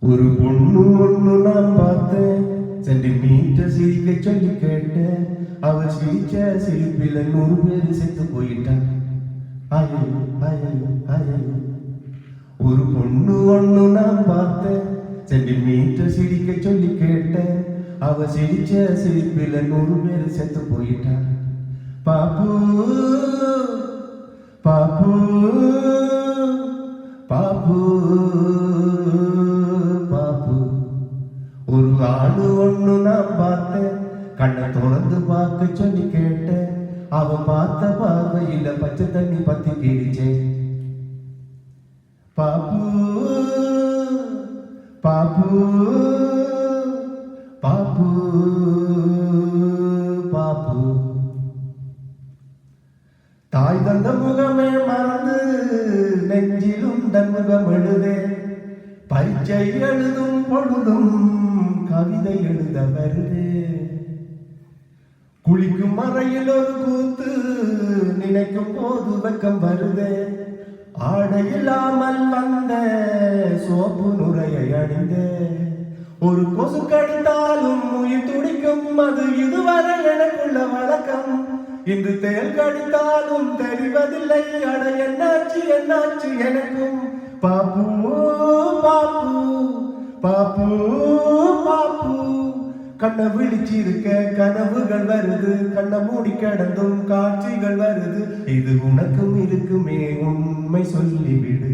ஒரு பொண்ணு ஒண்ணு நான் பார்த்தேன், சென்டிமீட்டர் சிரிக்க சொல்லி கேட்டேன். அவ சிரிச்ச சிரிப்பில 100 பேர் செத்து போயிட்டான். ஐயோ ஐயோ ஐயோ. ஒரு பொண்ணு ஒண்ணு நான் பார்த்தேன், சென்டிமீட்டர் சிரிக்க சொல்லி கேட்டேன். அவ சிரிச்ச சிரிப்பில 100 பேர் செத்து போயிட்டான். பாப்பு பாப்பு பாப்பு பாப்பு. ஒரு ஆளு ஒண்ணு நான் பார்த்தேன், கண்ணை திறந்து பார்க்க சொல்லி கேட்டேன். அவன் பார்த்த பார்வையில பச்சை தண்ணி பத்தி கிழிச்சேன். பாப்பு பாப்பு பாப்பு பாப்பு. தாய் தந்த முகமே மறந்து நெஞ்சிலும் தன் முகம் எழுதே. பரீட்சை எழுதும் பொழுதும் கவிதை எழுத வருது. குளிக்கும் மறையில் ஒரு கூத்து நினைக்கும் போது வெக்கம் வருது. ஆடை இல்லாமல் வந்த சோப்பு நுரையை அணிந்தே. ஒரு கொசு கடித்தாலும் உயிர் துடிக்கும், அது இதுவரை எனக்குள்ள வழக்கம். இன்று தேல் கடித்தாலும் தெரிவதில்லை, அட என்னாச்சு என்னாச்சு எனக்கும். பாப்பு பாப்பு பாப்பு பாப்பு. கண்ணை விழிச்சிருக்க கனவுகள் வருது, கண்ணை மூடி கிடந்தும் காட்சிகள் வருது. இது உனக்கும் இருக்குமே, உண்மை சொல்லிவிடு.